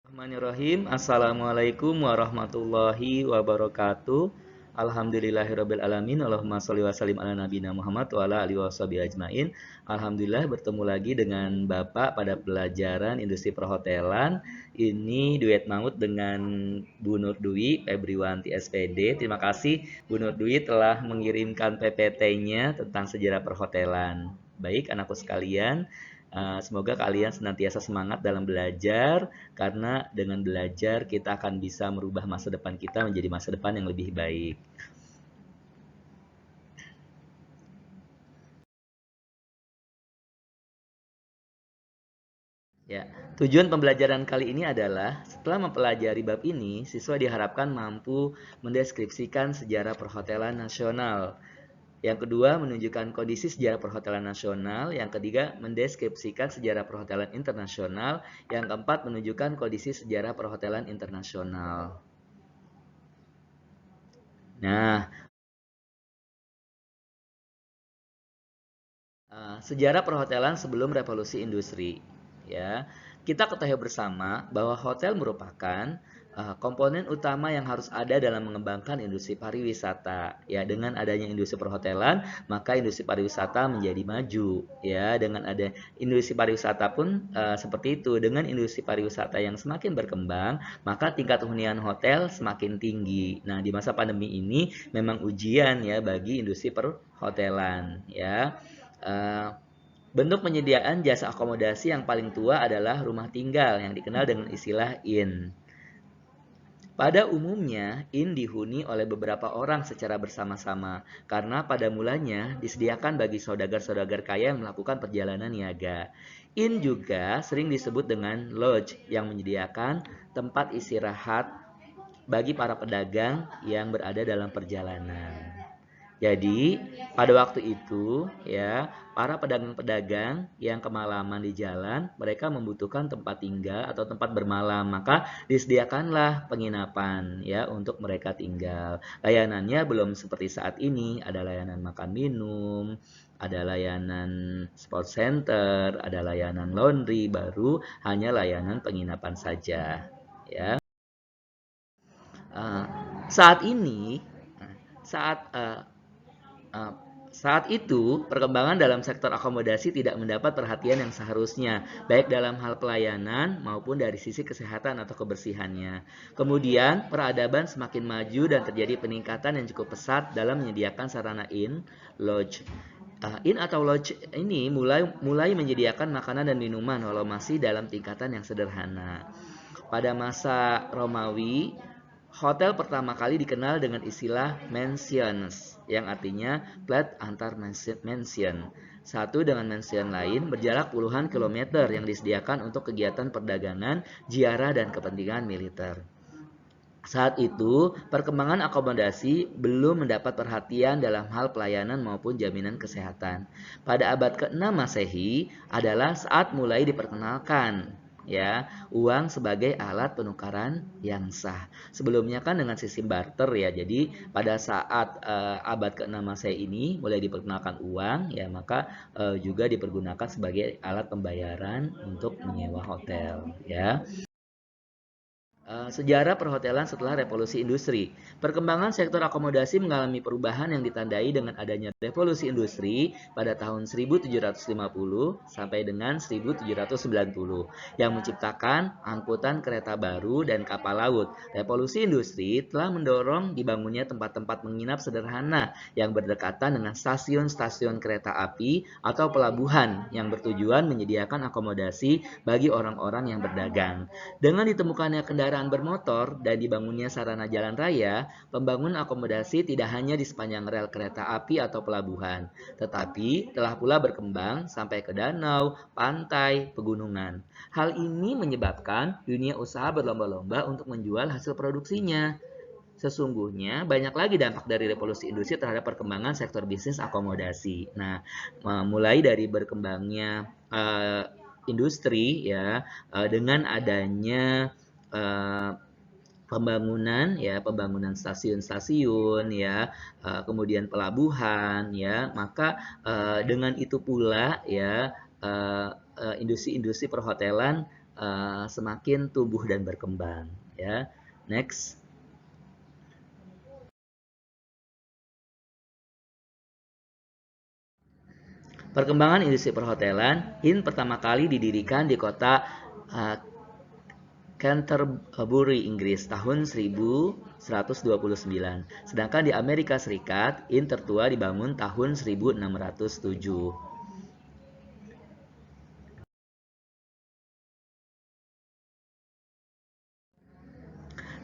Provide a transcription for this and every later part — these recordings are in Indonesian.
Bismillahirrahmanirrahim. Assalamualaikum warahmatullahi wabarakatuh. Alhamdulillahirabbil alamin. Allahumma sholli wa sallim ala nabiyina Muhammad wa ala alihi washabihi ajmain. Alhamdulillah bertemu lagi dengan Bapak pada pelajaran Industri Perhotelan. Ini duet maut dengan Bu Nur Dwi Febriwanti SPD. Terima kasih Bu Nur Dwi telah mengirimkan PPT-nya tentang sejarah perhotelan. Baik, anakku sekalian, semoga kalian senantiasa semangat dalam belajar, karena dengan belajar kita akan bisa merubah masa depan kita menjadi masa depan yang lebih baik. Ya, tujuan pembelajaran kali ini adalah setelah mempelajari bab ini, siswa diharapkan mampu mendeskripsikan sejarah perhotelan nasional. Yang kedua, menunjukkan kondisi sejarah perhotelan nasional. Yang ketiga, mendeskripsikan sejarah perhotelan internasional. Yang keempat, menunjukkan kondisi sejarah perhotelan internasional. Nah, sejarah perhotelan sebelum revolusi industri. Ya, kita ketahui bersama bahwa hotel merupakan komponen utama yang harus ada dalam mengembangkan industri pariwisata. Ya, dengan adanya industri perhotelan, maka industri pariwisata menjadi maju. Ya, dengan ada industri pariwisata pun seperti itu. Dengan industri pariwisata yang semakin berkembang, maka tingkat hunian hotel semakin tinggi. Nah, di masa pandemi ini memang ujian ya bagi industri perhotelan. Ya. Uh, Bentuk penyediaan jasa akomodasi yang paling tua adalah rumah tinggal yang dikenal dengan istilah inn. Pada umumnya, inn dihuni oleh beberapa orang secara bersama-sama karena pada mulanya disediakan bagi saudagar-saudagar kaya yang melakukan perjalanan niaga. Inn juga sering disebut dengan lodge yang menyediakan tempat istirahat bagi para pedagang yang berada dalam perjalanan. Jadi, pada waktu itu ya, para pedagang-pedagang yang kemalaman di jalan, mereka membutuhkan tempat tinggal atau tempat bermalam, maka disediakanlah penginapan ya untuk mereka tinggal. Layanannya belum seperti saat ini, ada layanan makan minum, ada layanan sport center, ada layanan laundry, baru hanya layanan penginapan saja ya. Uh, saat ini saat Uh, saat itu, perkembangan dalam sektor akomodasi tidak mendapat perhatian yang seharusnya, baik dalam hal pelayanan maupun dari sisi kesehatan atau kebersihannya. Kemudian, peradaban semakin maju dan terjadi peningkatan yang cukup pesat dalam menyediakan sarana inn, lodge. Inn atau lodge ini mulai menyediakan makanan dan minuman walau masih dalam tingkatan yang sederhana. Pada masa Romawi, hotel pertama kali dikenal dengan istilah mansions, yang artinya flat antar mansion. Satu dengan mansion lain berjarak puluhan kilometer yang disediakan untuk kegiatan perdagangan, ziarah, dan kepentingan militer. Saat itu, perkembangan akomodasi belum mendapat perhatian dalam hal pelayanan maupun jaminan kesehatan. Pada abad ke-6 Masehi adalah saat mulai diperkenalkan ya uang sebagai alat penukaran yang sah. Sebelumnya kan dengan sistem barter ya. Jadi pada saat abad ke-6 Masehi ini mulai diperkenalkan uang ya, maka juga dipergunakan sebagai alat pembayaran untuk menyewa hotel ya. Sejarah perhotelan setelah revolusi industri. Perkembangan sektor akomodasi mengalami perubahan yang ditandai dengan adanya revolusi industri pada tahun 1750 sampai dengan 1790 yang menciptakan angkutan kereta baru dan kapal laut. Revolusi industri telah mendorong dibangunnya tempat-tempat menginap sederhana yang berdekatan dengan stasiun-stasiun kereta api atau pelabuhan yang bertujuan menyediakan akomodasi bagi orang-orang yang berdagang. Dengan ditemukannya kendaraan bermotor dan dibangunnya sarana jalan raya, pembangunan akomodasi tidak hanya di sepanjang rel kereta api atau pelabuhan, tetapi telah pula berkembang sampai ke danau, pantai, pegunungan. Hal ini menyebabkan dunia usaha berlomba-lomba untuk menjual hasil produksinya. Sesungguhnya banyak lagi dampak dari revolusi industri terhadap perkembangan sektor bisnis akomodasi. Nah, mulai dari berkembangnya industri ya, dengan adanya uh, pembangunan stasiun-stasiun ya, kemudian pelabuhan ya, maka dengan itu pula ya industri-industri perhotelan semakin tumbuh dan berkembang, ya. Next. Perkembangan industri perhotelan, IN pertama kali didirikan di kota Canterbury, Inggris tahun 1129. Sedangkan di Amerika Serikat, IN tertua dibangun tahun 1607.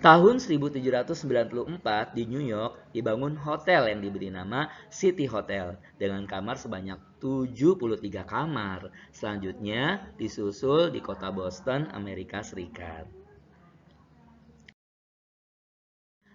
Tahun 1794 di New York dibangun hotel yang diberi nama City Hotel dengan kamar sebanyak 73 kamar. Selanjutnya disusul di kota Boston, Amerika Serikat.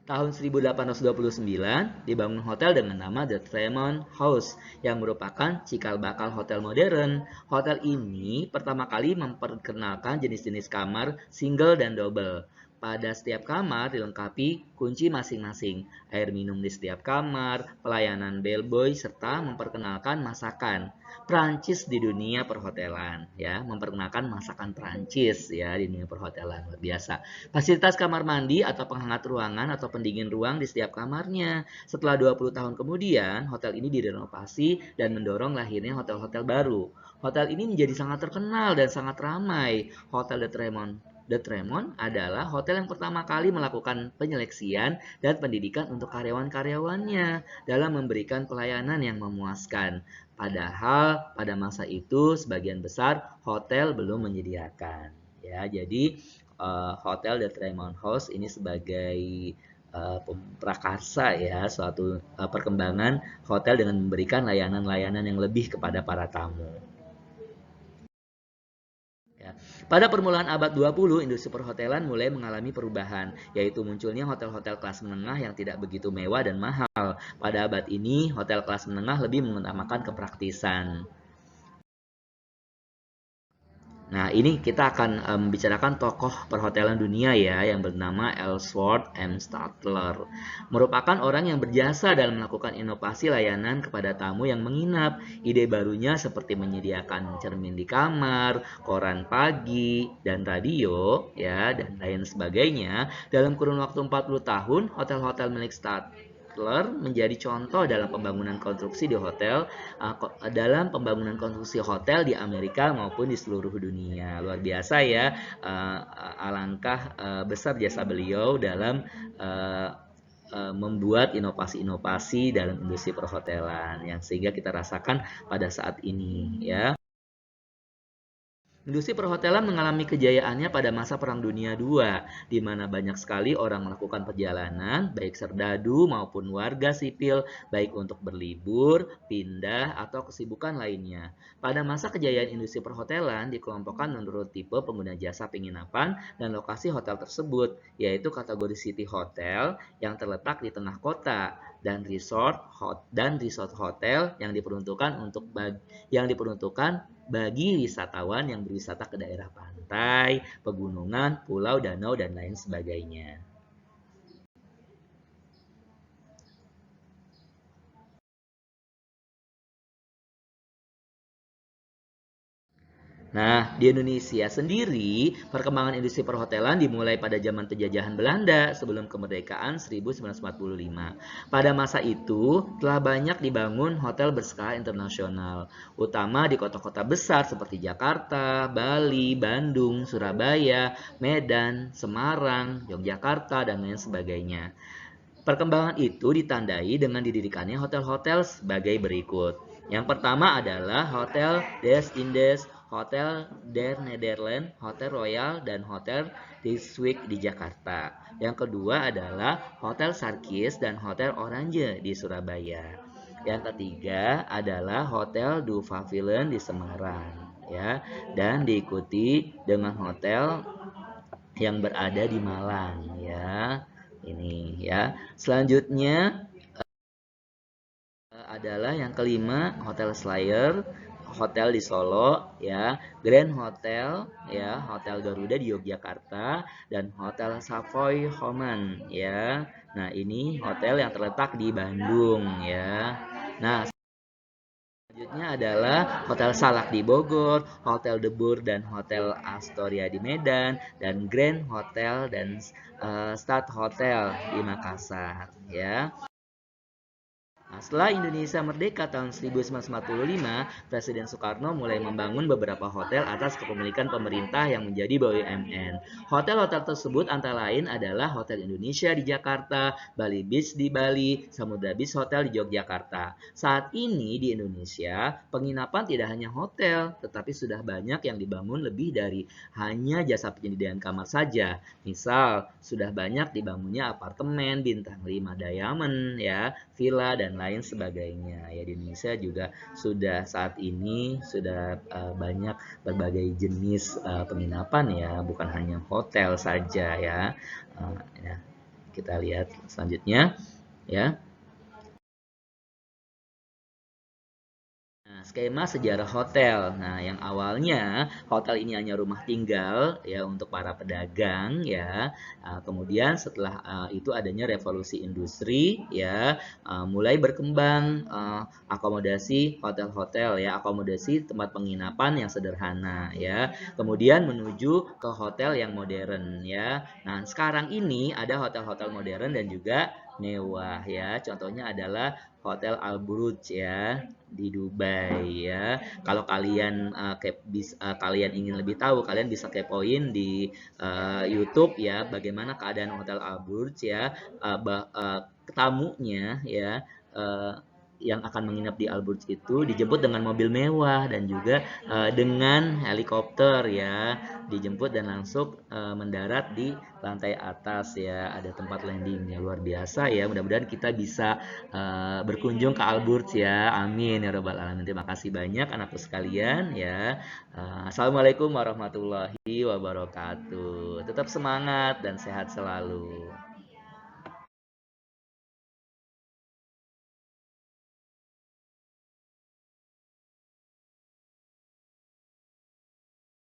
Tahun 1829 dibangun hotel dengan nama The Tremont House yang merupakan cikal bakal hotel modern. Hotel ini pertama kali memperkenalkan jenis-jenis kamar single dan double. Pada setiap kamar dilengkapi kunci masing-masing, air minum di setiap kamar, pelayanan bellboy, serta memperkenalkan masakan Prancis di dunia perhotelan, ya, memperkenalkan masakan Prancis ya di dunia perhotelan, luar biasa. Fasilitas kamar mandi atau penghangat ruangan atau pendingin ruang di setiap kamarnya. Setelah 20 tahun kemudian, hotel ini direnovasi dan mendorong lahirnya hotel-hotel baru. Hotel ini menjadi sangat terkenal dan sangat ramai. Hotel The Tremont adalah hotel yang pertama kali melakukan penyeleksian dan pendidikan untuk karyawan-karyawannya dalam memberikan pelayanan yang memuaskan. Padahal pada masa itu sebagian besar hotel belum menyediakan. Ya, jadi Hotel The Tremont House ini sebagai prakarsa ya suatu perkembangan hotel dengan memberikan layanan-layanan yang lebih kepada para tamu. Ya. Pada permulaan abad 20, industri perhotelan mulai mengalami perubahan, yaitu munculnya hotel-hotel kelas menengah yang tidak begitu mewah dan mahal. Pada abad ini, hotel kelas menengah lebih mengutamakan kepraktisan. Nah, ini kita akan membicarakan tokoh perhotelan dunia ya yang bernama Ellsworth M. Statler. Merupakan orang yang berjasa dalam melakukan inovasi layanan kepada tamu yang menginap. Ide barunya seperti menyediakan cermin di kamar, koran pagi, dan radio ya dan lain sebagainya. Dalam kurun waktu 40 tahun, hotel-hotel milik Statler menjadi contoh dalam pembangunan konstruksi hotel di Amerika maupun di seluruh dunia. Luar biasa ya, alangkah besar jasa beliau dalam membuat inovasi-inovasi dalam industri perhotelan yang sehingga kita rasakan pada saat ini ya. Industri perhotelan mengalami kejayaannya pada masa Perang Dunia II, di mana banyak sekali orang melakukan perjalanan, baik serdadu maupun warga sipil, baik untuk berlibur, pindah, atau kesibukan lainnya. Pada masa kejayaan industri perhotelan dikelompokkan menurut tipe pengguna jasa penginapan dan lokasi hotel tersebut, yaitu kategori City Hotel yang terletak di tengah kota, dan resort hotel yang diperuntukkan bagi wisatawan yang berwisata ke daerah pantai, pegunungan, pulau, danau, dan lain sebagainya. Nah, di Indonesia sendiri, perkembangan industri perhotelan dimulai pada zaman penjajahan Belanda sebelum kemerdekaan 1945. Pada masa itu, telah banyak dibangun hotel berskala internasional, utama di kota-kota besar seperti Jakarta, Bali, Bandung, Surabaya, Medan, Semarang, Yogyakarta, dan lain sebagainya. Perkembangan itu ditandai dengan didirikannya hotel-hotel sebagai berikut. Yang pertama adalah Hotel Des Indes, Hotel Der Nederland, Hotel Royal, dan Hotel Rijswijk di Jakarta. Yang kedua adalah Hotel Sarkis dan Hotel Orange di Surabaya. Yang ketiga adalah Hotel Du Pavilion di Semarang, ya, dan diikuti dengan hotel yang berada di Malang, ya. Ini ya. Selanjutnya adalah yang kelima Hotel Slayer, hotel di Solo ya, Grand Hotel ya, Hotel Garuda di Yogyakarta, dan Hotel Savoy Homan ya. Nah, ini hotel yang terletak di Bandung ya. Nah, Selanjutnya adalah Hotel Salak di Bogor, Hotel The Bur dan Hotel Astoria di Medan, dan Grand Hotel dan Stad Hotel di Makassar, ya. Nah, setelah Indonesia merdeka tahun 1945, Presiden Soekarno mulai membangun beberapa hotel atas kepemilikan pemerintah yang menjadi BUMN. Hotel-hotel tersebut antara lain adalah Hotel Indonesia di Jakarta, Bali Beach di Bali, Samudra Beach Hotel di Yogyakarta. Saat ini di Indonesia, penginapan tidak hanya hotel, tetapi sudah banyak yang dibangun lebih dari hanya jasa penyediaan kamar saja. Misal, sudah banyak dibangunnya apartemen bintang 5 diamond, ya, villa dan lain sebagainya. Ya, di Indonesia juga sudah saat ini sudah banyak berbagai jenis penginapan, ya, bukan hanya hotel saja, ya. Ya, kita lihat selanjutnya, ya. Nah, skema sejarah hotel. Nah, yang awalnya hotel ini hanya rumah tinggal ya untuk para pedagang, ya. Kemudian setelah itu adanya revolusi industri, ya, mulai berkembang akomodasi hotel-hotel, ya, akomodasi tempat penginapan yang sederhana, ya. Kemudian menuju ke hotel yang modern, ya. Nah, sekarang ini ada hotel-hotel modern dan juga mewah, ya. Contohnya adalah Hotel Al Buruj, ya, di Dubai, ya. Kalau kalian kalian ingin lebih tahu, kalian bisa kepoin di YouTube, ya, bagaimana keadaan Hotel Al Burj, ya. Tamunya, ya, yang akan menginap di Al Burj itu dijemput dengan mobil mewah dan juga dengan helikopter, ya, dijemput dan langsung mendarat di lantai atas, ya, ada tempat landingnya luar biasa, ya. Mudah-mudahan kita bisa berkunjung ke Al Burj, ya, amin ya robbal alamin. Terima kasih banyak anakku sekalian, ya. Assalamualaikum warahmatullahi wabarakatuh. Tetap semangat dan sehat selalu.